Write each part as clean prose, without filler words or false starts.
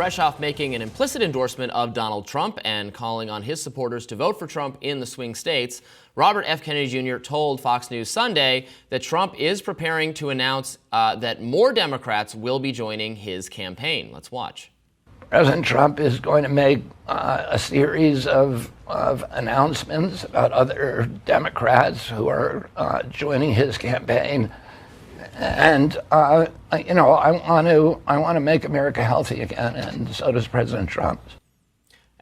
Fresh off making an implicit endorsement of Donald Trump and calling on his supporters to vote for Trump in the swing states, Robert F. Kennedy Jr. told Fox News Sunday that Trump is preparing to announce that more Democrats will be joining his campaign. Let's watch. President Trump is going to make a series of announcements about other Democrats who are joining his campaign. And, I want to make America healthy again, and so does President Trump.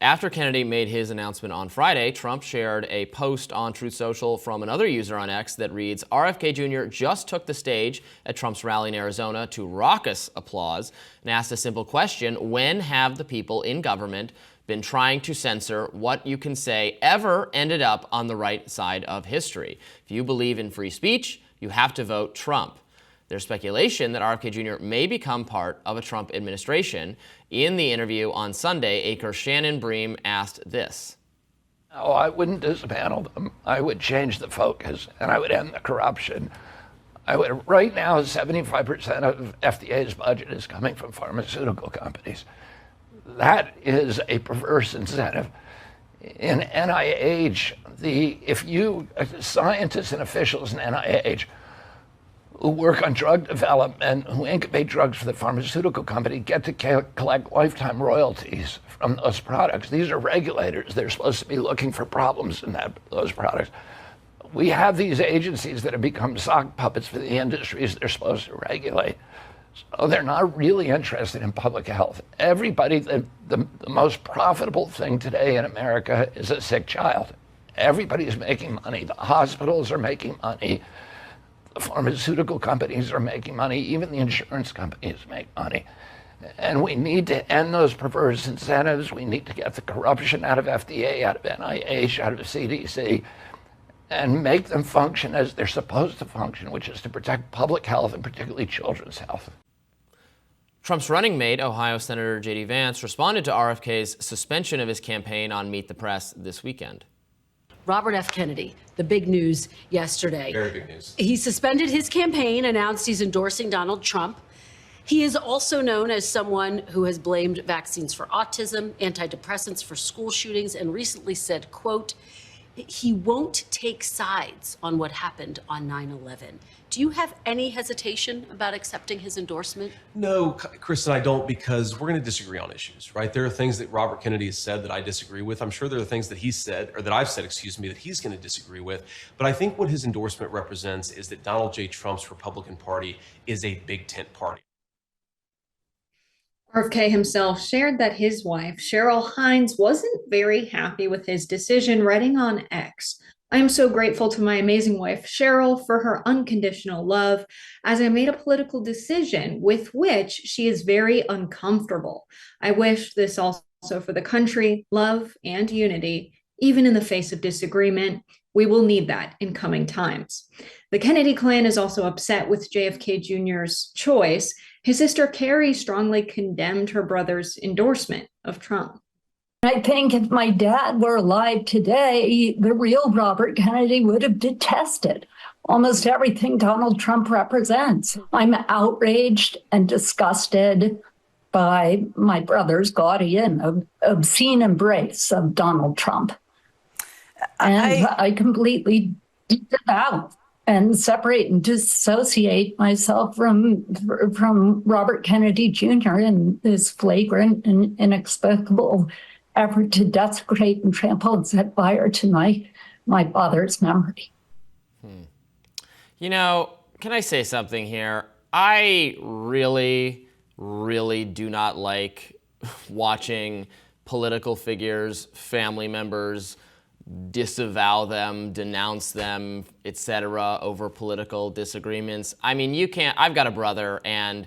After Kennedy made his announcement on Friday, Trump shared a post on Truth Social from another user on X that reads, RFK Jr. just took the stage at Trump's rally in Arizona to raucous applause and asked a simple question: when have the people in government been trying to censor what you can say ever ended up on the right side of history? If you believe in free speech, you have to vote Trump. There's speculation that RFK Jr. may become part of a Trump administration. In the interview on Sunday, Acre Shannon Bream asked this. No, I wouldn't dismantle them. I would change the focus, and I would end the corruption. Right now, 75% of FDA's budget is coming from pharmaceutical companies. That is a perverse incentive. In NIH, scientists and officials in NIH who work on drug development, who incubate drugs for the pharmaceutical company, get to collect lifetime royalties from those products. These are regulators. They're supposed to be looking for problems in those products. We have these agencies that have become sock puppets for the industries they're supposed to regulate. So they're not really interested in public health. Everybody, the most profitable thing today in America is a sick child. Everybody's making money. The hospitals are making money. The pharmaceutical companies are making money. Even the insurance companies make money. And we need to end those perverse incentives. We need to get the corruption out of FDA, out of NIH, out of CDC, and make them function as they're supposed to function, which is to protect public health and particularly children's health. Trump's running mate, Ohio Senator J.D. Vance, responded to RFK's suspension of his campaign on Meet the Press this weekend. Robert F. Kennedy, the big news yesterday. Very big news. He suspended his campaign, announced he's endorsing Donald Trump. He is also known as someone who has blamed vaccines for autism, antidepressants for school shootings, and recently said, quote, he won't take sides on what happened on 9/11. Do you have any hesitation about accepting his endorsement? No, Kristen, I don't, because we're going to disagree on issues, right? There are things that Robert Kennedy has said that I disagree with. I'm sure there are things that he said, or that I've said, that he's going to disagree with. But I think what his endorsement represents is that Donald J. Trump's Republican Party is a big tent party. RFK himself shared that his wife, Cheryl Hines, wasn't very happy with his decision, writing on X, I am so grateful to my amazing wife, Cheryl, for her unconditional love, as I made a political decision with which she is very uncomfortable. I wish this also for the country, love and unity, even in the face of disagreement. We will need that in coming times. The Kennedy clan is also upset with JFK Jr.'s choice. His sister Carrie strongly condemned her brother's endorsement of Trump. I think if my dad were alive today, the real Robert Kennedy would have detested almost everything Donald Trump represents. I'm outraged and disgusted by my brother's gaudy and obscene embrace of Donald Trump. And I completely disavow and separate and dissociate myself from Robert Kennedy Jr. in this flagrant and inexplicable effort to desecrate and trample and set fire to my father's memory. You know, can I say something here? I really, really do not like watching political figures, family members, disavow them, denounce them, etc. over political disagreements. I mean, you can't, I've got a brother, and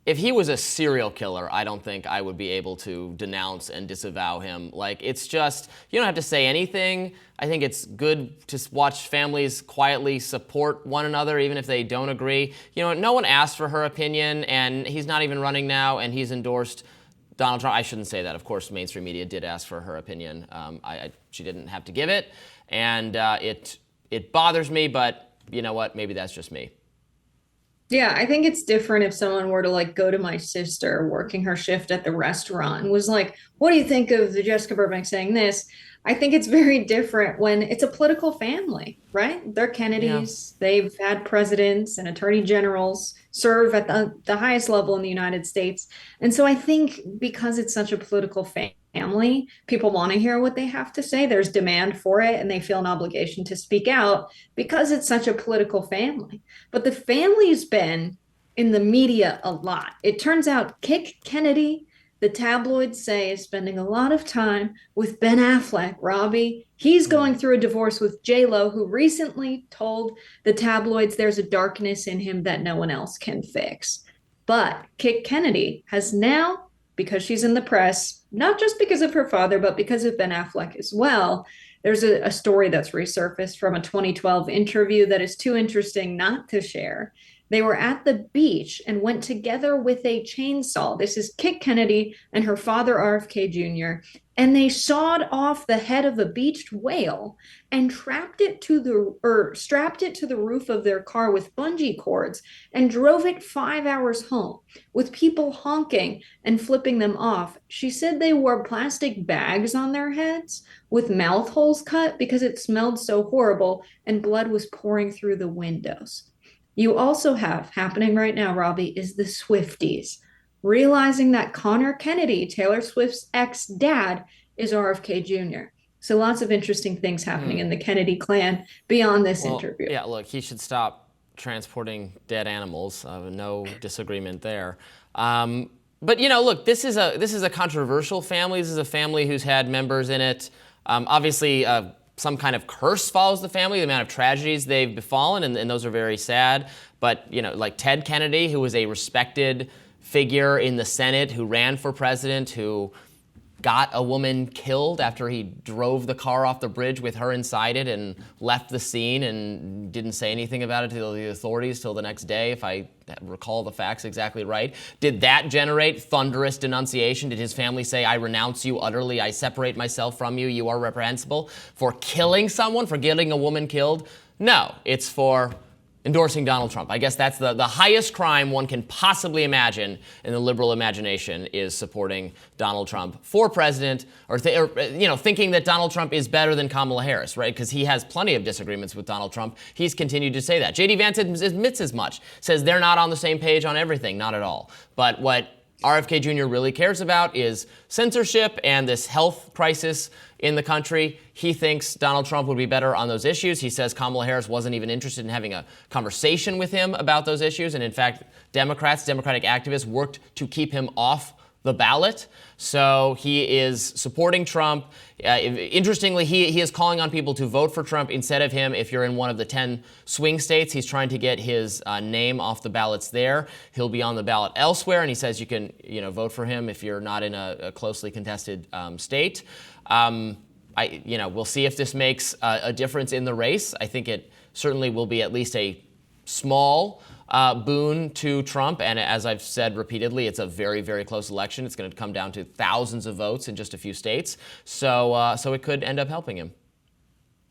if he was a serial killer, I don't think I would be able to denounce and disavow him. Like, it's just, you don't have to say anything. I think it's good to watch families quietly support one another, even if they don't agree. You know, no one asked for her opinion, and he's not even running now, and he's endorsed Donald Trump. I shouldn't say that. Of course, mainstream media did ask for her opinion. She didn't have to give it, and it bothers me, but you know what? Maybe that's just me. Yeah, I think it's different if someone were to like go to my sister working her shift at the restaurant and was like, "What do you think of the Jessica Burbank saying this?" I think it's very different when it's a political family, right? They're Yeah. Kennedys. They've had presidents and attorney generals serve at the highest level in the United States. And so I think because it's such a political family, people want to hear what they have to say. There's demand for it, and they feel an obligation to speak out because it's such a political family. But the family's been in the media a lot. It turns out Kick Kennedy, the tabloids say, is spending a lot of time with Ben Affleck. Robbie, he's going through a divorce with J-Lo, who recently told the tabloids there's a darkness in him that no one else can fix. But Kick Kennedy has now, because she's in the press, not just because of her father, but because of Ben Affleck as well, there's a story that's resurfaced from a 2012 interview that is too interesting not to share. They were at the beach and went together with a chainsaw. This is Kit Kennedy and her father, RFK Jr., and they sawed off the head of a beached whale and strapped it to the roof of their car with bungee cords and drove it 5 hours home with people honking and flipping them off. She said they wore plastic bags on their heads with mouth holes cut because it smelled so horrible and blood was pouring through the windows. You also have happening right now, Robbie, is the Swifties realizing that Connor Kennedy, Taylor Swift's ex-dad, is RFK Jr. So lots of interesting things happening in the Kennedy clan beyond this interview. Yeah, look, he should stop transporting dead animals. No disagreement there. But look, this is a controversial family. This is a family who's had members in it. Obviously, some kind of curse follows the family, the amount of tragedies they've befallen, and those are very sad. But, like Ted Kennedy, who was a respected figure in the Senate, who ran for president, who got a woman killed after he drove the car off the bridge with her inside it and left the scene and didn't say anything about it to the authorities till the next day, if I recall the facts exactly right. Did that generate thunderous denunciation? Did his family say, "I renounce you utterly, I separate myself from you, you are reprehensible," for killing someone, for getting a woman killed? No, it's for endorsing Donald Trump. I guess that's the highest crime one can possibly imagine in the liberal imagination, is supporting Donald Trump for president, or thinking that Donald Trump is better than Kamala Harris, right? Because he has plenty of disagreements with Donald Trump. He's continued to say that. J.D. Vance admits as much, says they're not on the same page on everything, not at all. But what RFK Jr. really cares about is censorship and this health crisis in the country. He thinks Donald Trump would be better on those issues. He says Kamala Harris wasn't even interested in having a conversation with him about those issues. And in fact, Democratic activists worked to keep him off the ballot. So he is supporting Trump. Interestingly, he is calling on people to vote for Trump instead of him if you're in one of the 10 swing states. He's trying to get his name off the ballots there. He'll be on the ballot elsewhere, and he says you can vote for him if you're not in a closely contested state. We'll see if this makes a difference in the race. I think it certainly will be at least a small boon to Trump. And as I've said repeatedly, it's a very, very close election. It's going to come down to thousands of votes in just a few states. So it could end up helping him.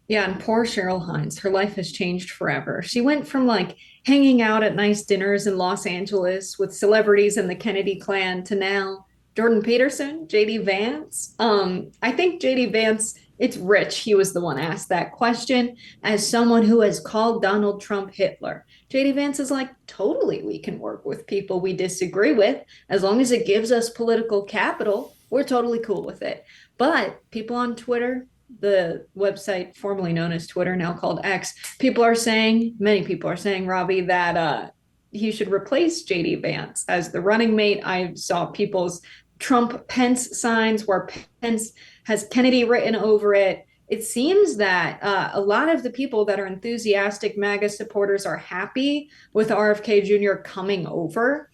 Yeah, and poor Cheryl Hines, her life has changed forever. She went from like hanging out at nice dinners in Los Angeles with celebrities in the Kennedy clan to now Jordan Peterson, JD Vance. I think JD Vance, it's rich. He was the one asked that question as someone who has called Donald Trump Hitler. JD Vance is like, totally, we can work with people we disagree with. As long as it gives us political capital, we're totally cool with it. But people on Twitter, the website formerly known as Twitter, now called X, many people are saying, Robbie, that he should replace JD Vance as the running mate. I saw people's Trump Pence signs where Pence has Kennedy written over it. It seems that a lot of the people that are enthusiastic MAGA supporters are happy with RFK Jr. coming over.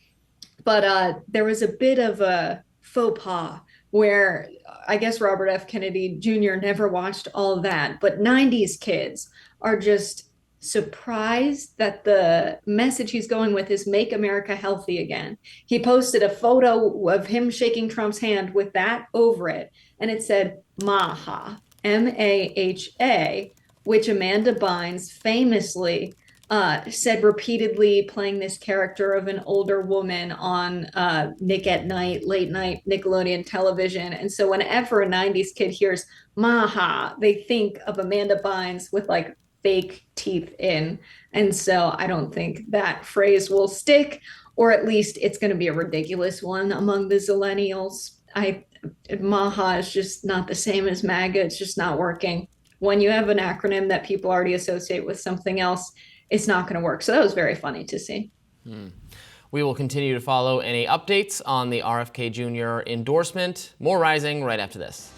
But there was a bit of a faux pas where I guess Robert F. Kennedy Jr. never watched all of that. But 90s kids are just surprised that the message he's going with is make America healthy again. He posted a photo of him shaking Trump's hand with that over it, and it said Maha, M-A-H-A, which Amanda Bynes famously said repeatedly, playing this character of an older woman on Nick at Night, late night Nickelodeon television. And so whenever a 90s kid hears Maha, they think of Amanda Bynes with like fake teeth in. And so I don't think that phrase will stick, or at least it's going to be a ridiculous one among the Zillennials. Maha is just not the same as MAGA. It's just not working. When you have an acronym that people already associate with something else, it's not going to work. So that was very funny to see. We will continue to follow any updates on the RFK Jr. endorsement. More Rising right after this.